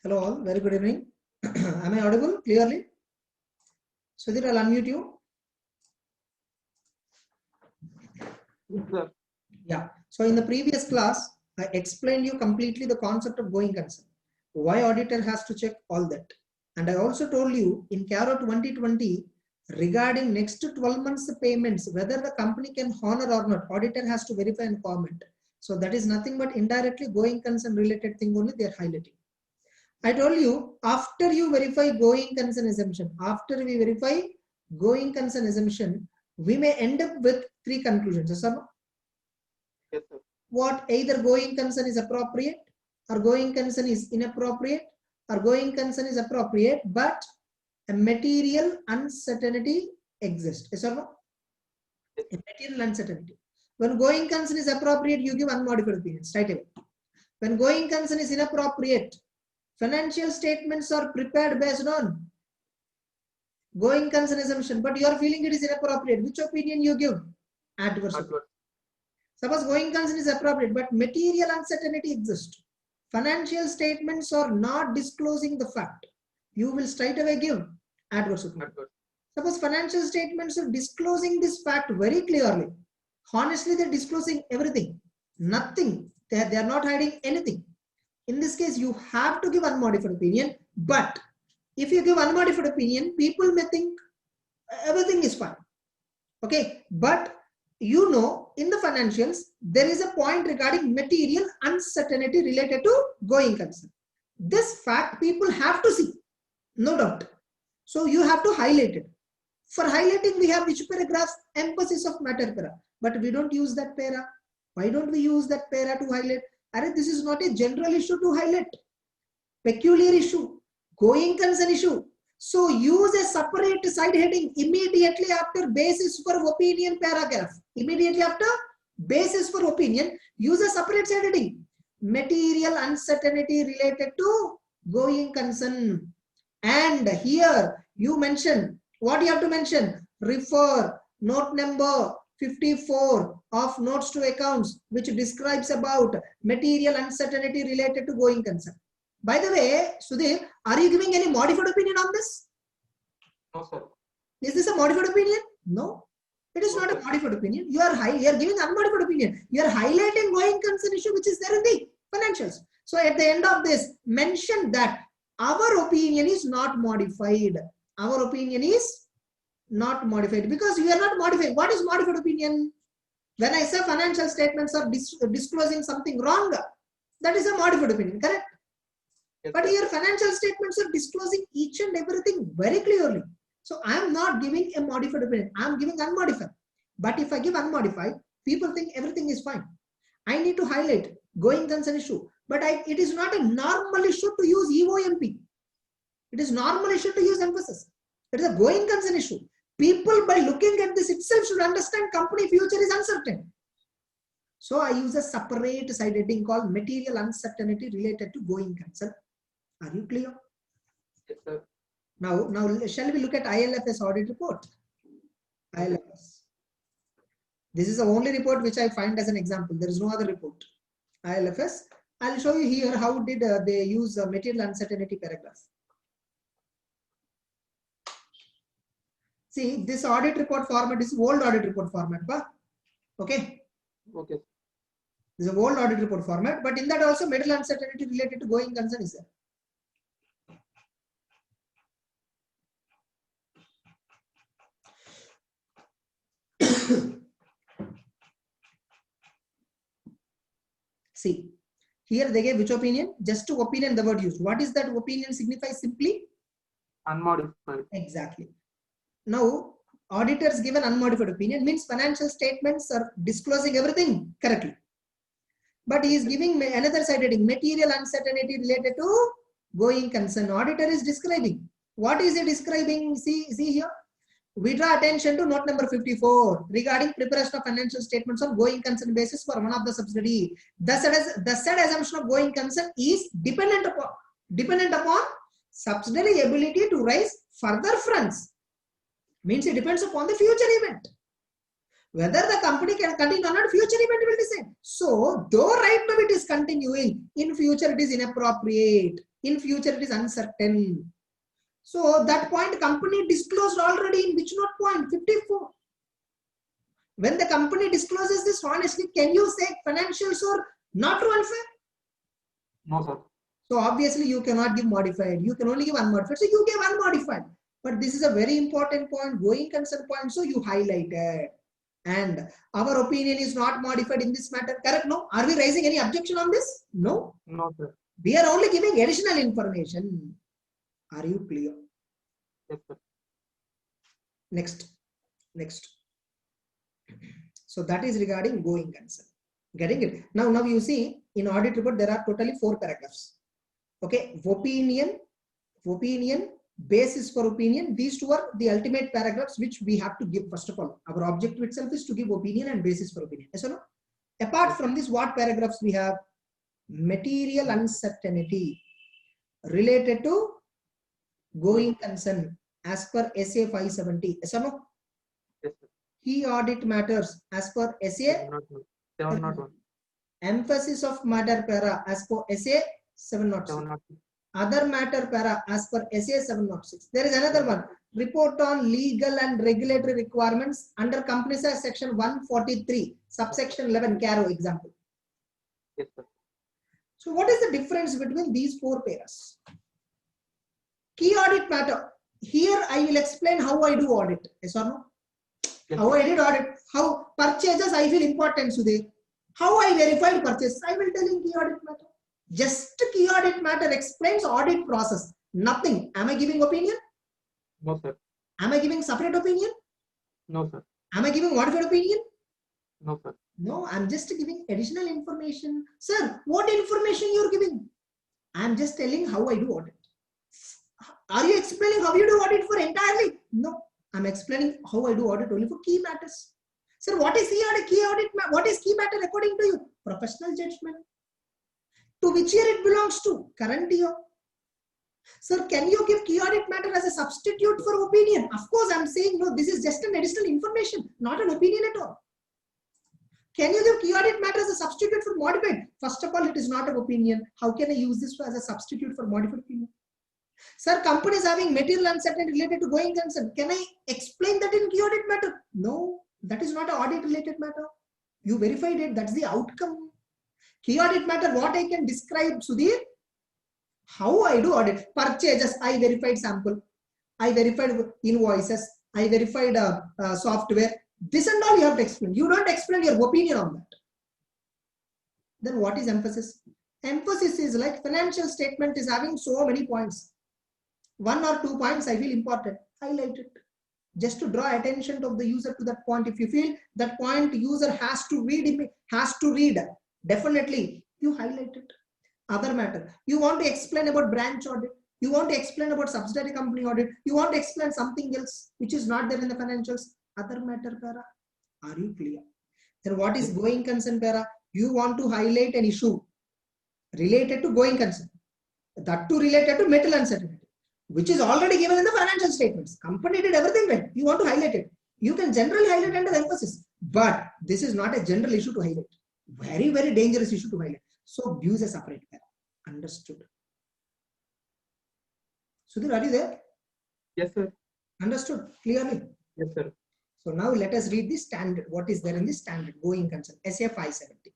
Hello all, very good evening. Am I audible clearly? Sudhir, I'll unmute you. Yes, sir. Yeah. So in the previous class, I explained you completely the concept of going concern. Why auditor has to check all that. And I also told you in CARO 2020 regarding next 12 months payments, whether the company can honor or not, auditor has to verify and comment. So that is nothing but indirectly going concern related thing only they are highlighting. I told you, after you verify going concern assumption, after we verify going concern assumption, we may end up with three conclusions. Yes, sir? Yes, sir. What either going concern is appropriate, or going concern is inappropriate, or going concern is appropriate, but a material uncertainty exists. Yes or no? A material uncertainty. When going concern is appropriate, you give unmodified opinion straight away. When going concern is inappropriate, financial statements are prepared based on going concern assumption, but you are feeling it is inappropriate. Which opinion you give? Adverse. Suppose going concern is appropriate, but material uncertainty exists. Financial statements are not disclosing the fact. You will straight away give adverse opinion. Suppose financial statements are disclosing this fact very clearly. Honestly, they're disclosing everything. Nothing. They are not hiding anything. In this case, you have to give unmodified opinion. But if you give unmodified opinion, people may think everything is fine. Okay. But you know, in the financials, there is a point regarding material uncertainty related to going concern. This fact people have to see. No doubt. So you have to highlight it. For highlighting, we have which paragraph? Emphasis of matter para. But we don't use that para. Why don't we use that para to highlight? This is not a general issue to highlight. Peculiar issue. Going concern issue. So use a separate side heading immediately after basis for opinion paragraph. Immediately after basis for opinion, use a separate side heading. Material uncertainty related to going concern. And here you mention, what you have to mention? Refer note number 54 of notes to accounts, which describes about material uncertainty related to going concern. By the way, Sudhir, are you giving any modified opinion on this? No, sir. Is this a modified opinion? No. It is not a modified opinion. You are giving unmodified opinion. You are highlighting going concern issue which is there in the financials. So at the end of this, mention that our opinion is not modified. Our opinion is not modified because you are not modifying. What is modified opinion? When I say financial statements are disclosing something wrong, that is a modified opinion, correct? Yes, but here financial statements are disclosing each and everything very clearly. So I am not giving a modified opinion. I am giving unmodified. But if I give unmodified, people think everything is fine. I need to highlight going concern issue. But it is not a normal issue to use EOMP. It is normal issue to use emphasis. It is a going concern issue. People by looking at this itself should understand company future is uncertain. So I use a separate side heading called material uncertainty related to going concern. Are you clear? Yes, sir. Now shall we look at ILFS audit report? ILFS. This is the only report which I find as an example. There is no other report. ILFS. I'll show you here how did they use material uncertainty paragraph. See, this audit report format is old audit report format. Okay. Okay. This is a old audit report format, but in that also material uncertainty related to going concern is there. See, here they gave which opinion? Just to opinion the word used. What is that opinion signifies simply? Unmodified. Exactly. Now, auditors given unmodified opinion means financial statements are disclosing everything correctly. But he is giving another side heading, material uncertainty related to going concern. Auditor is describing. What is he describing? See here. We draw attention to note number 54 regarding preparation of financial statements on going concern basis for one of the subsidiary. The said assumption of going concern is dependent upon subsidiary ability to raise further funds. Means it depends upon the future event. Whether the company can continue or not, future event will decide. So, though right now it is continuing, in future it is inappropriate, in future it is uncertain. So, that point company disclosed already in which note point? 54. When the company discloses this honestly, can you say financials are not true and fair? No, sir. So, obviously you cannot give modified. You can only give unmodified. So, you gave unmodified. But this is a very important point, going concern point. So, you highlighted. And our opinion is not modified in this matter. Correct? No? Are we raising any objection on this? No. No, sir. We are only giving additional information. Are you clear? Yes, sir. Next. So that is regarding going concern. Getting it? Now you see in audit report there are totally 4 paragraphs. Okay, opinion, basis for opinion. These 2 are the ultimate paragraphs which we have to give. First of all, our objective itself is to give opinion and basis for opinion. Yes or no? Apart from this, what paragraphs we have? Material uncertainty related to going concern as per SA 570. Yes or no? Yes, sir. Key audit matters as per SA 701. Emphasis of matter para as per SA 706. 702. Other matter para as per SA 706. There is another one. Report on legal and regulatory requirements under Companies Act section 143, subsection 11, CARO example. Yes, sir. So what is the difference between these 4 paras? Key audit matter. Here I will explain how I do audit. Yes or no? Yes, How sir. I did audit. How purchases I feel important today. How I verified purchase. I will tell in key audit matter. Just key audit matter explains audit process. Nothing. Am I giving opinion? No, sir. Am I giving separate opinion? No, sir. Am I giving modified opinion? No, sir. No, I'm just giving additional information. Sir, what information you're giving? I'm just telling how I do audit. Are you explaining how you do audit for entirely? No, I'm explaining how I do audit only for key matters. Sir, what is key audit? What is key matter according to you? Professional judgment. To which year it belongs to? Current year. Sir, can you give key audit matter as a substitute for opinion? Of course, I'm saying no, this is just an additional information, not an opinion at all. Can you give key audit matter as a substitute for modified? First of all, it is not an opinion. How can I use this as a substitute for modified opinion? Sir, companies having material uncertainty related to going concern. Can I explain that in key audit matter? No, that is not an audit related matter. You verified it. That's the outcome. Key audit matter, what I can describe, Sudhir? How I do audit. Purchases, I verified sample. I verified invoices. I verified software. This and all you have to explain. You don't explain your opinion on that. Then what is emphasis? Emphasis is like financial statement is having so many points. 1 or 2 points I feel important. Highlight it. Just to draw attention of the user to that point. If you feel that point user has to read, definitely you highlight it. Other matter. You want to explain about branch audit. You want to explain about subsidiary company audit. You want to explain something else which is not there in the financials. Other matter para. Are you clear? Then what is going concern para? You want to highlight an issue related to going concern. That too related to material uncertainty, which is already given in the financial statements. Company did everything right. You want to highlight it. You can generally highlight under the emphasis. But this is not a general issue to highlight. Very, very dangerous issue to highlight. So use a separate para. Understood. Sudhir, are you there? Yes, sir. Understood clearly? Yes, sir. So now let us read the standard. What is there in the standard going concern? SA 570.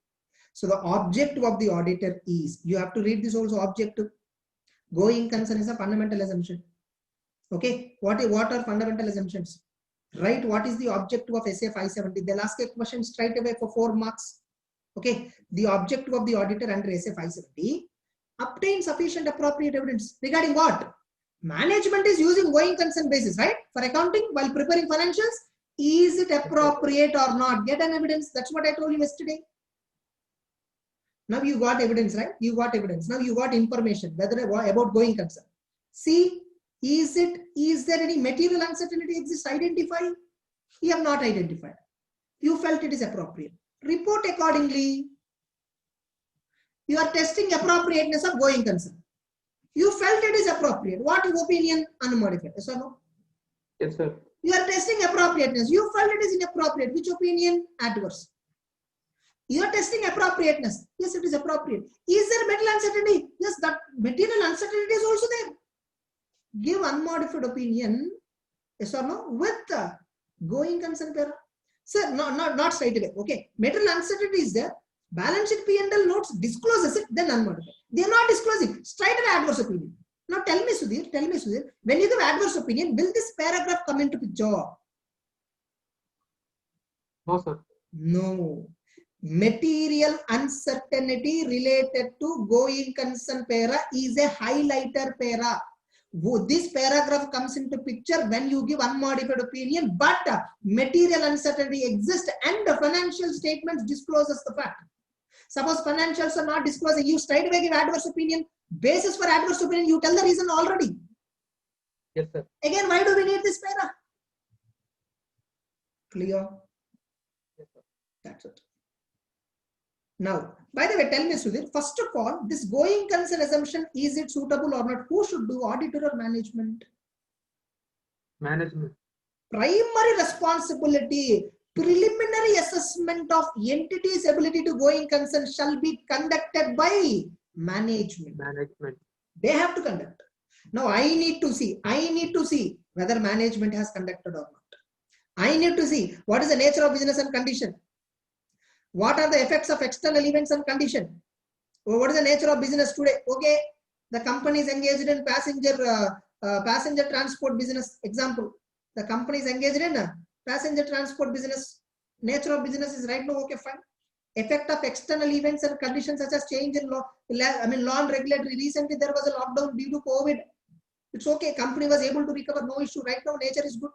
So the objective of the auditor is, you have to read this also, objective. Going concern is a fundamental assumption. Okay, what are fundamental assumptions? Right, what is the objective of SA 570? They'll ask a question straight away for 4 marks. Okay, the objective of the auditor under SA 570, obtain sufficient appropriate evidence regarding what? Management is using going concern basis, right? For accounting while preparing financials. Is it appropriate or not? Get an evidence. That's what I told you yesterday. Now you got evidence, right? You got evidence. Now you got information whether about going concern. See, is there any material uncertainty exists? Identify. You have not identified. You felt it is appropriate. Report accordingly. You are testing appropriateness of going concern. You felt it is appropriate. What opinion? Unmodified. Yes or no? Yes, sir. You are testing appropriateness. You felt it is inappropriate. Which opinion? Adverse. You are testing appropriateness. Yes, it is appropriate. Is there material uncertainty? Yes, that material uncertainty is also there. Give unmodified opinion. Yes or no? With the going concern para. Sir, not straight away. Okay. Material uncertainty is there. Balance sheet P&L notes discloses it, then unmodified. They are not disclosing. Straight away adverse opinion. Now tell me, Sudhir, when you give adverse opinion, will this paragraph come into picture? No, sir. No. Material uncertainty related to going concern para is a highlighter para. This paragraph comes into picture when you give unmodified opinion, but material uncertainty exists and the financial statements discloses the fact. Suppose financials are not disclosing, you straight away give adverse opinion. Basis for adverse opinion, you tell the reason already. Yes, sir. Again, why do we need this para? Clear? Yes, sir. That's it. Now, by the way, tell me, Sudhir, first of all, this going concern assumption, is it suitable or not? Who should do, auditor or management? Management. Primary responsibility, preliminary assessment of entity's ability to going concern shall be conducted by management. They have to conduct. Now I need to see whether management has conducted or not. I need to see what is the nature of business and condition. What are the effects of external events and condition? What is the nature of business today? Okay, the company is engaged in passenger transport business. Example, the company is engaged in passenger transport business. Nature of business is right now okay, fine. Effect of external events and conditions such as change in law, law and regulatory. Recently there was a lockdown due to COVID. It's okay. Company was able to recover, no issue. Right now nature is good.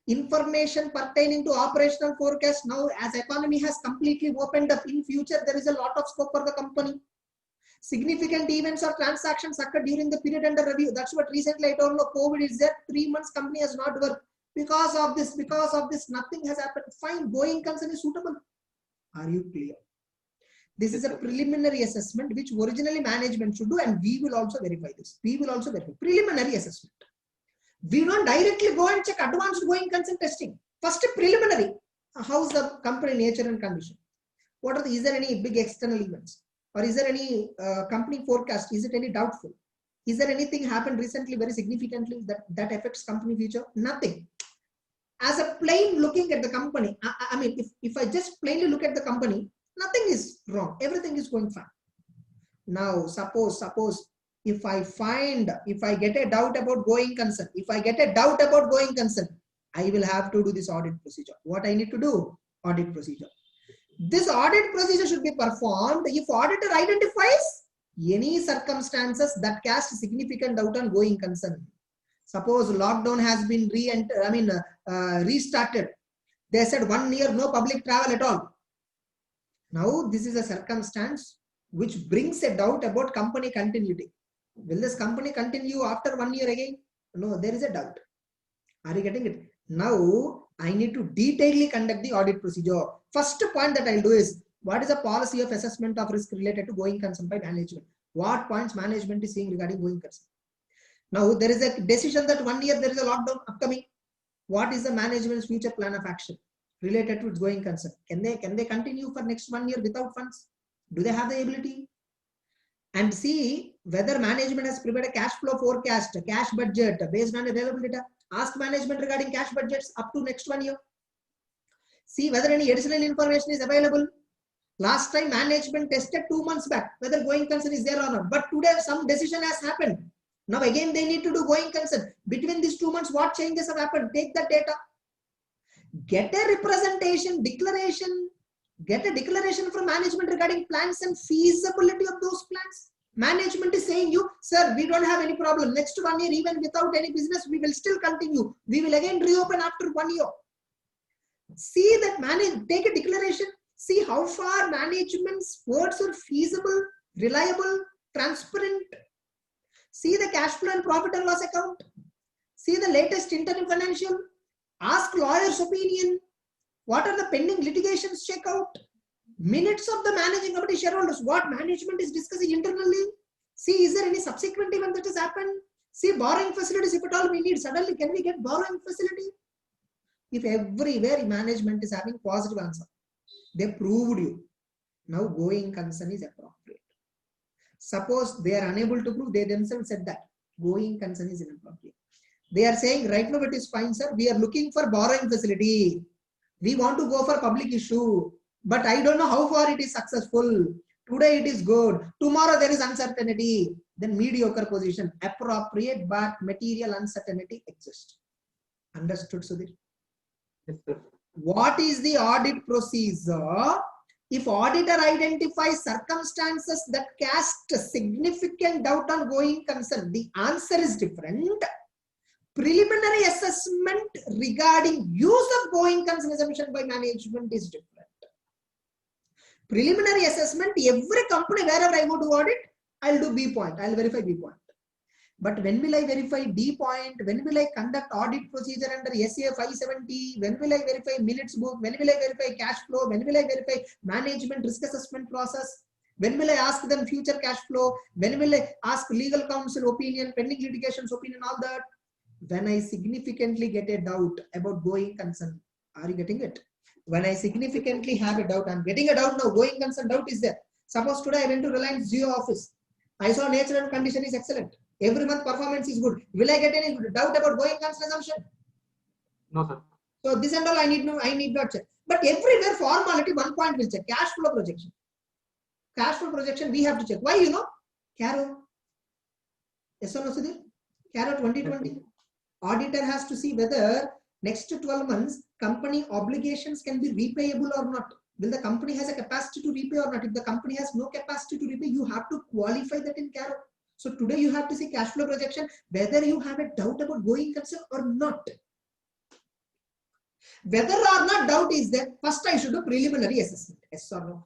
Information pertaining to operational forecast. Now as economy has completely opened up, in future there is a lot of scope for the company. Significant events or transactions occur during the period under review. That's what recently I told you. COVID is there. 3 months company has not worked. Because of this, nothing has happened. Fine, going concern is suitable. Are you clear? This is a preliminary assessment which originally management should do, and we will also verify this. Preliminary assessment. We don't directly go and check advanced going concern testing. First preliminary. How's the company nature and condition? Is there any big external events? Or is there any company forecast? Is it any doubtful? Is there anything happened recently very significantly that affects company future? Nothing. As a plain looking at the company, I mean, if I just plainly look at the company, nothing is wrong. Everything is going fine. Now, suppose if I get a doubt about going concern, I will have to do this audit procedure. What I need to do? Audit procedure. This audit procedure should be performed if auditor identifies any circumstances that cast significant doubt on going concern. Suppose lockdown has been restarted. They said 1 year no public travel at all. Now this is a circumstance which brings a doubt about company continuity. Will this company continue after 1 year again? No, there is a doubt. Are you getting it? Now I need to detailedly conduct the audit procedure. First point that I'll do is, what is the policy of assessment of risk related to going concern by management? What points management is seeing regarding going concern? Now there is a decision that 1 year there is a lockdown upcoming. What is the management's future plan of action related to its going concern? Can they continue for next 1 year without funds? Do they have the ability? And see whether management has prepared a cash flow forecast, a cash budget based on available data. Ask management regarding cash budgets up to next 1 year. See whether any additional information is available. Last time management tested 2 months back whether going concern is there or not. But today some decision has happened. Now again they need to do going concern. Between these 2 months, what changes have happened? Take the data. Get a representation, declaration. Get a declaration from management regarding plans and feasibility of those plans. Management is saying you, sir, we don't have any problem. Next 1 year, even without any business, we will still continue. We will again reopen after 1 year. See that take a declaration. See how far management's words are feasible, reliable, transparent. See the cash flow and profit and loss account. See the latest interim financial. Ask lawyer's opinion. What are the pending litigations? Check out. Minutes of the managing committee shareholders. What management is discussing internally. See, is there any subsequent event that has happened? See, borrowing facilities, if at all we need, suddenly can we get borrowing facility? If everywhere management is having positive answer, they proved you. Now going concern is appropriate. Suppose they are unable to prove, they themselves said that going concern is inappropriate. They are saying right now it is fine, sir. We are looking for borrowing facility. We want to go for public issue, but I don't know how far it is successful. Today it is good. Tomorrow there is uncertainty. Then mediocre position. Appropriate, but material uncertainty exists. Understood, Sudhir? Yes, sir. What is the audit procedure? If auditor identifies circumstances that cast significant doubt on going concern, the answer is different. Preliminary assessment regarding use of going concern assumption by management is different. Preliminary assessment, every company, wherever I go to audit, I'll do B point, I'll verify B point. But when will I verify D point? When will I conduct audit procedure under SA 570? When will I verify minutes book? When will I verify cash flow? When will I verify management risk assessment process? When will I ask them future cash flow? When will I ask legal counsel opinion, pending litigations opinion, all that? When I significantly get a doubt about going concern. Are you getting it? When I significantly have a doubt, I'm getting a doubt now, going concern doubt is there. Suppose today I went to Reliance Jio office. I saw nature and condition is excellent. Every month performance is good. Will I get any doubt about going concern assumption? No, sir. So this and all I need not check. But everywhere formality, one point will check. Cash flow projection. Cash flow projection we have to check. Why, you know? Caro. Yes or no, Sudhir? Caro 2020. Auditor has to see whether next 12 months company obligations can be repayable or not. Will the company has a capacity to repay or not? If the company has no capacity to repay, you have to qualify that in Caro. So today you have to see cash flow projection, whether you have a doubt about going concern or not. Whether or not doubt is there, first I should do preliminary assessment. Yes or no?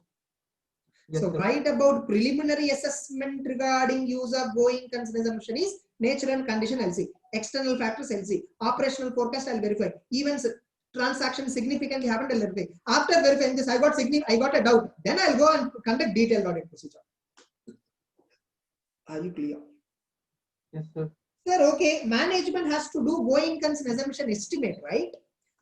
Yes, So sir. write about preliminary assessment regarding use of going concern assumption is nature and condition I'll see. External factors I'll see. Operational forecast I'll verify. Events transaction significantly happened I'll verify. After verifying this, I got a doubt. Then I'll go and conduct detailed audit procedure. Are you clear? Yes, sir. Sir, okay, management has to do going concern assumption estimate, right?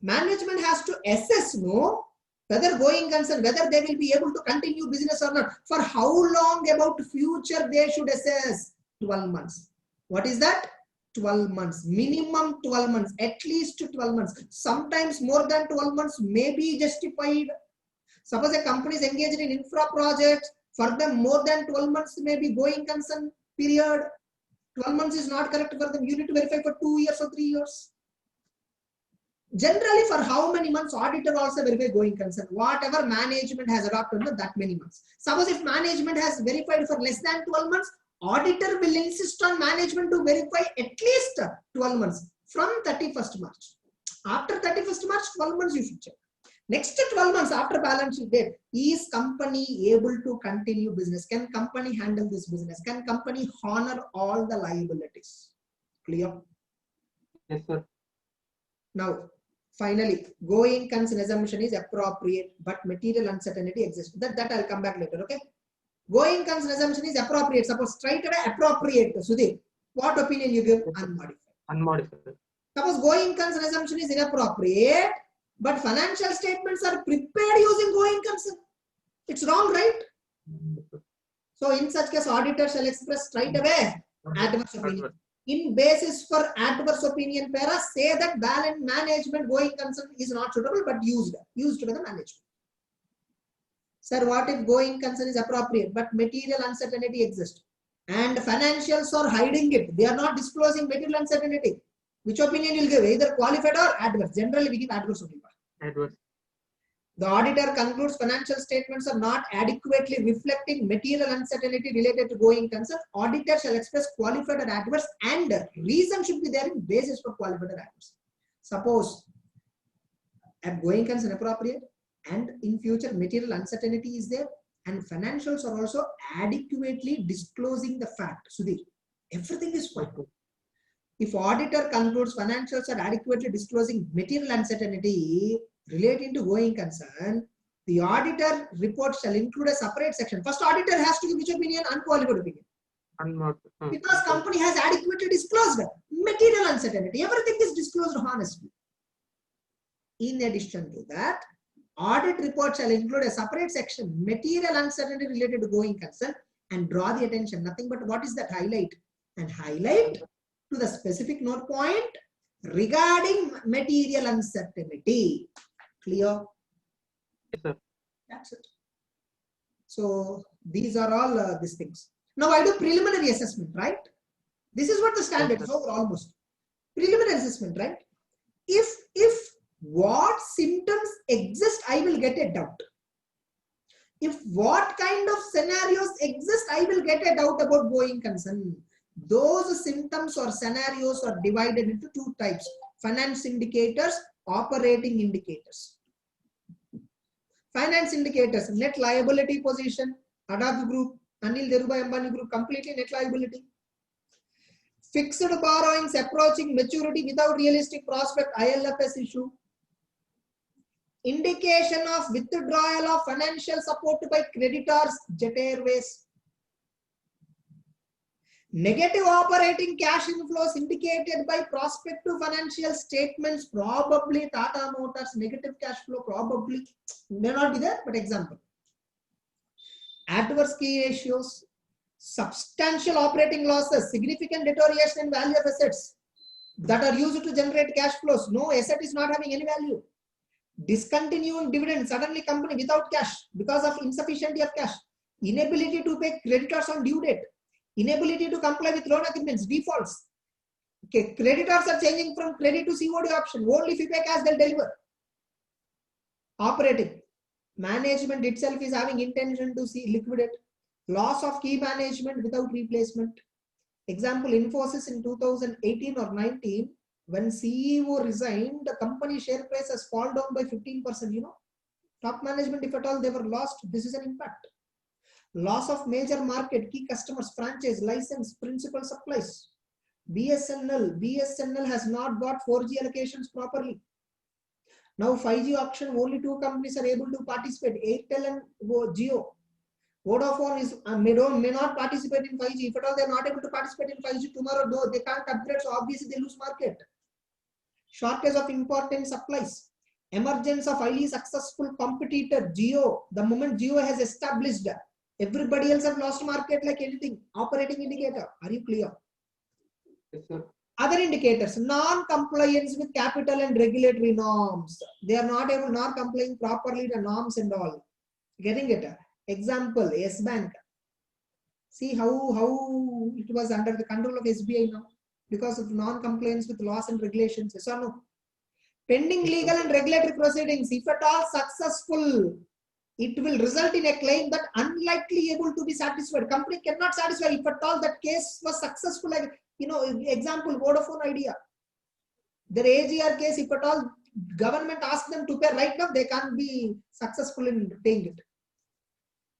Management has to assess, no, whether going concern, whether they will be able to continue business or not. For how long about future they should assess? 12 months. What is that? 12 months. Minimum 12 months. At least 12 months. Sometimes more than 12 months may be justified. Suppose a company is engaged in infra projects. For them, more than 12 months may be going concern period. 12 months is not correct for them. You need to verify for 2 years or 3 years. Generally, for how many months auditor also verify going concern? Whatever management has adopted, that many months. Suppose if management has verified for less than 12 months, auditor will insist on management to verify at least 12 months from 31st March. After 31st March, 12 months you should check. Next 12 months after balance sheet date, is company able to continue business? Can company handle this business? Can company honor all the liabilities? Clear? Yes, sir. Now, finally, going concern assumption is appropriate, but material uncertainty exists. That I'll come back later, okay? Going concern assumption is appropriate. Suppose straight away appropriate, Sudhir. What opinion you give? Unmodified. Unmodified. Suppose going concern assumption is inappropriate, but financial statements are prepared using going concern. It's wrong, right? So in such case, auditor shall express straight away adverse opinion. In basis for adverse opinion, para say that balance management going concern is not suitable, but used by the management. Sir, what if going concern is appropriate, but material uncertainty exists, and financials are hiding it? They are not disclosing material uncertainty. Which opinion you'll give? Either qualified or adverse. Generally, we give adverse opinion. Adverse. The auditor concludes financial statements are not adequately reflecting material uncertainty related to going concern. Auditor shall express qualified or adverse, and reason should be there in basis for qualified or adverse. Suppose a going concern appropriate, and in future material uncertainty is there, and financials are also adequately disclosing the fact. Sudhir, everything is fine. If auditor concludes financials are adequately disclosing material uncertainty relating to going concern, the auditor report shall include a separate section. First, auditor has to give which opinion? Unqualified opinion. Because company has adequately disclosed material uncertainty. Everything is disclosed honestly. In addition to that, audit report shall include a separate section, material uncertainty related to going concern, and draw the attention. Nothing but what is that? Highlight. And highlight to the specific note point regarding material uncertainty. Clear? Yes, sir. That's it. So these are all these things. Now I do preliminary assessment, right? This is what the standard is over almost. Preliminary assessment, right? If what symptoms exist, I will get a doubt. If what kind of scenarios exist, I will get a doubt about going concern. Those symptoms or scenarios are divided into two types: finance indicators, operating indicators. Finance indicators: net liability position, Adobe Group, Anil Dhirubhai Ambani Group, completely net liability. Fixed borrowings approaching maturity without realistic prospect, ILFS issue. Indication of withdrawal of financial support by creditors, Jet Airways. Negative operating cash inflows indicated by prospective financial statements, probably Tata Motors. Negative cash flow probably may not be there, but example. Adverse key ratios, substantial operating losses, significant deterioration in value of assets that are used to generate cash flows. No asset is not having any value. Discontinuing dividend, suddenly company without cash because of insufficiency of cash. Inability to pay creditors on due date. Inability to comply with loan agreements, defaults. Okay, creditors are changing from credit to COD option. Only if you pay cash, they'll deliver. Operating. Management itself is having intention to liquidate. Loss of key management without replacement. Example, Infosys in 2018 or 19, when CEO resigned, the company share price has fallen down by 15%. You know, top management, if at all they were lost, this is an impact. Loss of major market, key customers, franchise, license, principal supplies. BSNL has not got 4G allocations properly. Now 5G auction, only 2 companies are able to participate, Airtel and Jio. Vodafone is may not participate in 5G. If at all they are not able to participate in 5G tomorrow, though they can't upgrade, so obviously they lose market. Shortage of important supplies. Emergence of highly successful competitor, Jio. The moment Jio has established, everybody else have lost market like anything. Operating indicator. Are you clear? Yes, sir. Other indicators: non-compliance with capital and regulatory norms. They are not able, not complying properly the norms and all. Getting it? Example, Yes Bank. See how it was under the control of SBI now because of non-compliance with laws and regulations. Yes or no? Pending legal and regulatory proceedings, if at all successful, it will result in a claim that unlikely able to be satisfied. Company cannot satisfy if at all that case was successful. Like, you know, example, Vodafone Idea. Their AGR case, if at all government asks them to pay right now, they can't be successful in paying it.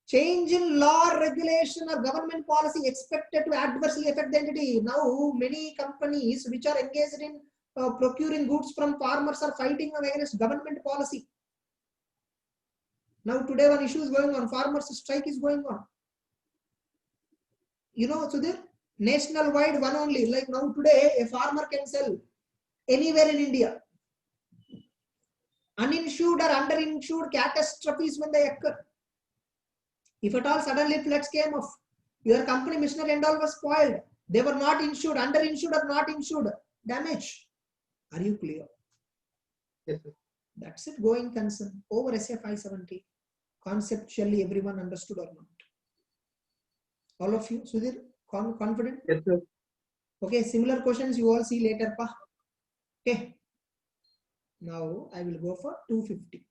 Change in law, regulation, or government policy expected to adversely affect the entity. Now, many companies which are engaged in procuring goods from farmers are fighting against government policy. Now, today one issue is going on. Farmers' strike is going on. You know, Sudhir, nationwide one only. Like now today, a farmer can sell anywhere in India. Uninsured or underinsured catastrophes when they occur. If at all suddenly floods came off, your company machinery and all was spoiled. They were not insured, underinsured or not insured. Damage. Are you clear? Yes, sir. That's it. Going concern over SA 570. Conceptually, everyone understood or not? All of you, Sudhir, confident? Yes, sir. Okay, similar questions you all see later. Pa. Okay. Now I will go for 250.